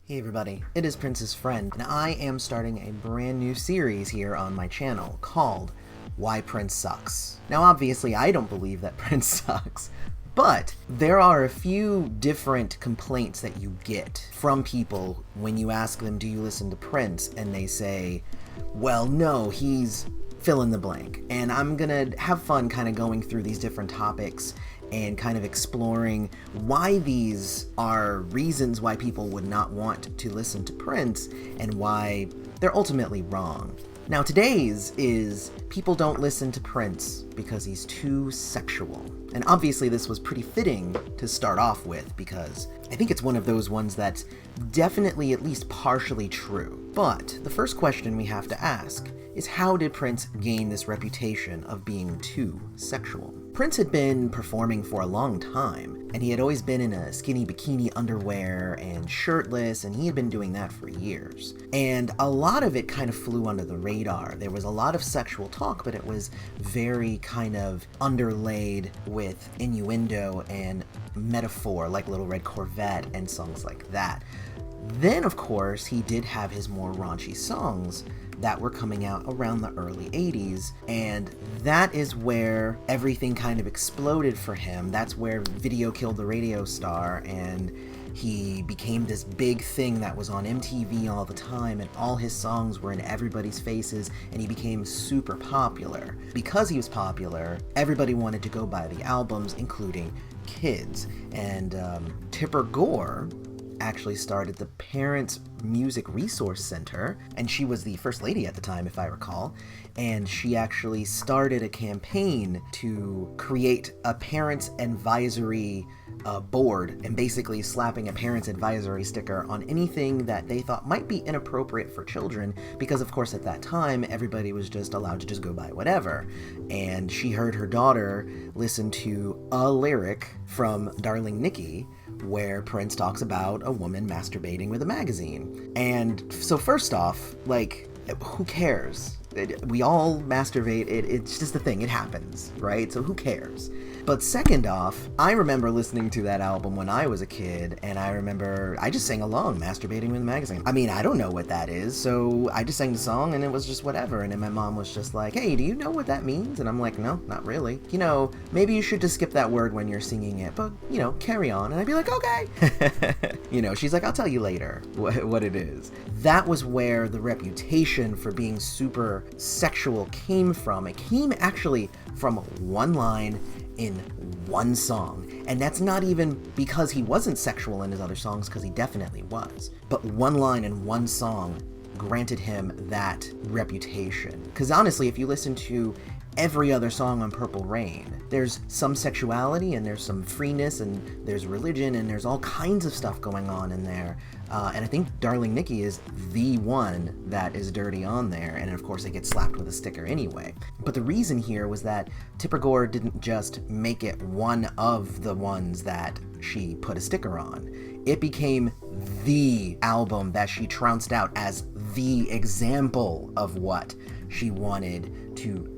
Hey everybody, it is Prince's friend, and I am starting a brand new series here on my channel called Why Prince Sucks. Now obviously I don't believe that Prince sucks, but there are a few different complaints that you get from people when you ask them, do you listen to Prince? And they say, well no, he's fill in the blank. And I'm gonna have fun kind of going through these different topics and kind of exploring why these are reasons why people would not want to listen to Prince and why they're ultimately wrong. Now today's is people don't listen to Prince because he's too sexual. And obviously this was pretty fitting to start off with because I think it's one of those ones that's definitely at least partially true. But the first question we have to ask is, how did Prince gain this reputation of being too sexual? Prince had been performing for a long time, and he had always been in a skinny bikini underwear and shirtless, and he had been doing that for years. And a lot of it kind of flew under the radar. There was a lot of sexual talk, but it was very kind of underlaid with innuendo and metaphor, like Little Red Corvette and songs like that. Then, of course, he did have his more raunchy songs that were coming out around the early 80s, and that is where everything kind of exploded for him. That's where Video Killed the Radio Star, and he became this big thing that was on MTV all the time, and all his songs were in everybody's faces, and he became super popular. Because he was popular, everybody wanted to go buy the albums, including kids. And Tipper Gore actually started the Parents Music Resource Center, and she was the first lady at the time, if I recall, and she actually started a campaign to create a parents advisory board, and basically slapping a parents advisory sticker on anything that they thought might be inappropriate for children, because of course at that time everybody was just allowed to just go buy whatever. And she heard her daughter listen to a lyric from Darling Nikki where Prince talks about a woman masturbating with a magazine. And so first off, like, who cares? We all masturbate, it's just a thing, it happens, right? So who cares? But second off, I remember listening to that album when I was a kid, and I just sang along, masturbating with a magazine. I mean, I don't know what that is, so I just sang the song and it was just whatever. And then my mom was just like, hey, do you know what that means? And I'm like, no, not really. You know, maybe you should just skip that word when you're singing it, but, you know, carry on. And I'd be like, okay. You know, she's like, I'll tell you later what it is. That was where the reputation for being super sexual came from. It came actually from one line in one song. And that's not even because he wasn't sexual in his other songs, because he definitely was. But one line in one song granted him that reputation. Because honestly, if you listen to every other song on Purple Rain, there's some sexuality and there's some freeness and there's religion and there's all kinds of stuff going on in there. And I think Darling Nikki is the one that is dirty on there, and of course it gets slapped with a sticker anyway. But the reason here was that Tipper Gore didn't just make it one of the ones that she put a sticker on. It became the album that she trounced out as the example of what she wanted to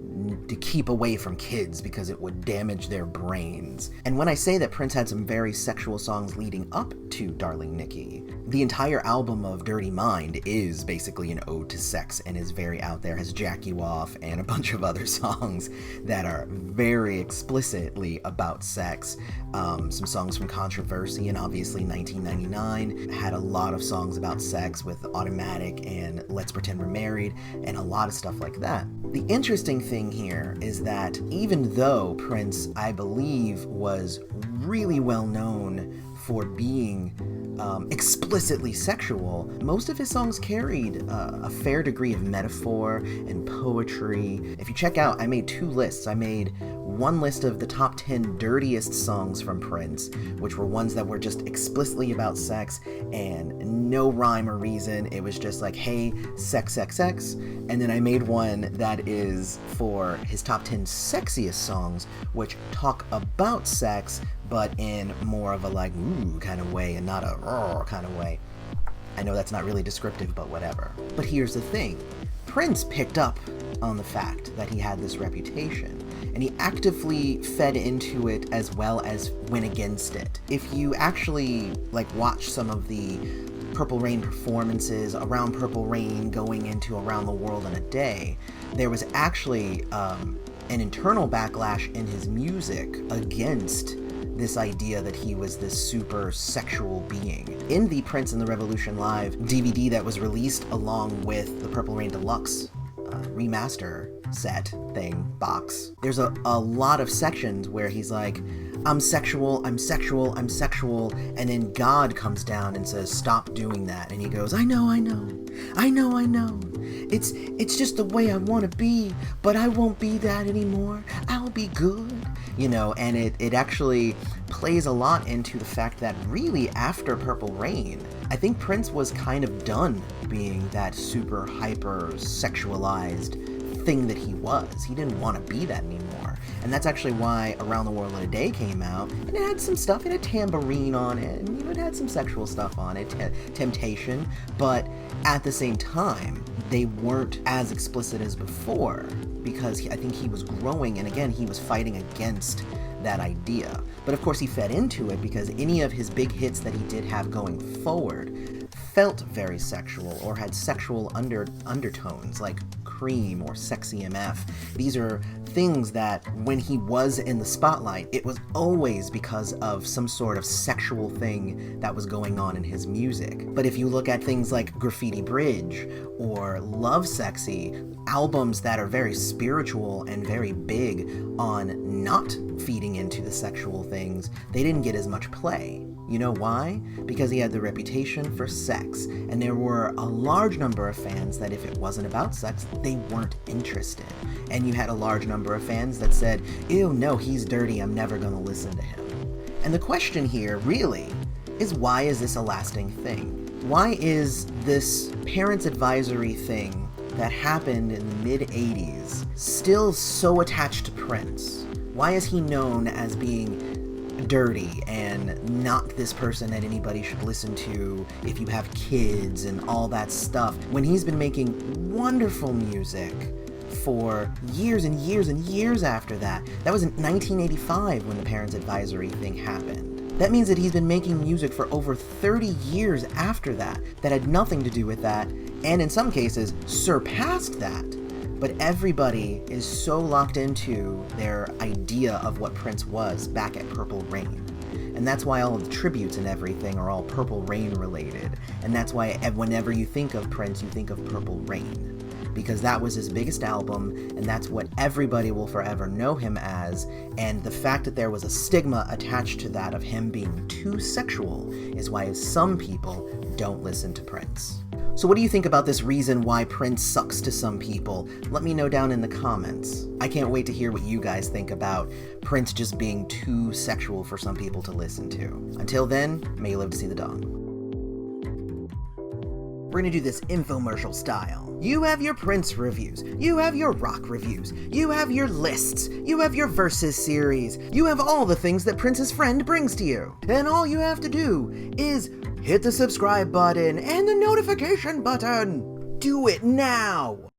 keep away from kids because it would damage their brains. And when I say that Prince had some very sexual songs leading up to Darling Nikki, the entire album of Dirty Mind is basically an ode to sex and is very out there, has Jack You Off and a bunch of other songs that are very explicitly about sex. Some songs from Controversy and obviously 1999 had a lot of songs about sex with Automatic and Let's Pretend We're Married and a lot of stuff like that. The interesting thing here is that even though Prince, I believe, was really well known for being explicitly sexual, most of his songs carried a fair degree of metaphor and poetry. If you check out, I made two lists. I made one list of the top 10 dirtiest songs from Prince, which were ones that were just explicitly about sex and no rhyme or reason. It was just like, hey, sex, sex, sex. And then I made one that is for his top 10 sexiest songs, which talk about sex, but in more of a like, ooh kind of way and not a raw kind of way. I know that's not really descriptive, but whatever. But here's the thing. Prince picked up on the fact that he had this reputation, and he actively fed into it as well as went against it. If you actually watch some of the Purple Rain performances around Purple Rain going into Around the World in a Day, there was actually an internal backlash in his music against this idea that he was this super sexual being. In the Prince and the Revolution Live DVD that was released along with the Purple Rain Deluxe remaster set thing box, there's a lot of sections where he's like, I'm sexual, I'm sexual, I'm sexual, and then God comes down and says, stop doing that, and he goes, I know, it's just the way I want to be, but I won't be that anymore, I'll be good, and it actually plays a lot into the fact that really after Purple Rain, I think Prince was kind of done being that super hyper sexualized thing that he was. He didn't want to be that anymore. And that's actually why Around the World in a Day came out, and it had some stuff, it had tambourine on it, and it had some sexual stuff on it, temptation, but at the same time, they weren't as explicit as before, because I think he was growing, and again, he was fighting against that idea. But of course he fed into it because any of his big hits that he did have going forward felt very sexual or had sexual undertones, like Cream or Sexy MF. These are things that when he was in the spotlight, it was always because of some sort of sexual thing that was going on in his music. But if you look at things like Graffiti Bridge or Love Sexy, albums that are very spiritual and very big on not feeding into the sexual things, they didn't get as much play. You know why? Because he had the reputation for sex, and there were a large number of fans that if it wasn't about sex, they weren't interested. And you had a large number of fans that said, ew, no, he's dirty, I'm never gonna listen to him. And the question here, really, is why is this a lasting thing? Why is this parents' advisory thing that happened in the mid-'80s still so attached to Prince? Why is he known as being dirty and not this person that anybody should listen to if you have kids and all that stuff, when he's been making wonderful music for years and years and years after that? That was in 1985 when the parents' advisory thing happened. That means that he's been making music for over 30 years after that had nothing to do with that, and in some cases surpassed that. But everybody is so locked into their idea of what Prince was back at Purple Rain. And that's why all of the tributes and everything are all Purple Rain related. And that's why whenever you think of Prince, you think of Purple Rain. Because that was his biggest album, and that's what everybody will forever know him as. And the fact that there was a stigma attached to that of him being too sexual is why some people don't listen to Prince. So what do you think about this reason why Prince sucks to some people? Let me know down in the comments. I can't wait to hear what you guys think about Prince just being too sexual for some people to listen to. Until then, may you live to see the dawn. We're gonna do this infomercial style. You have your Prince reviews, you have your rock reviews, you have your lists, you have your versus series, you have all the things that Prince's friend brings to you. And all you have to do is hit the subscribe button and the notification button. Do it now!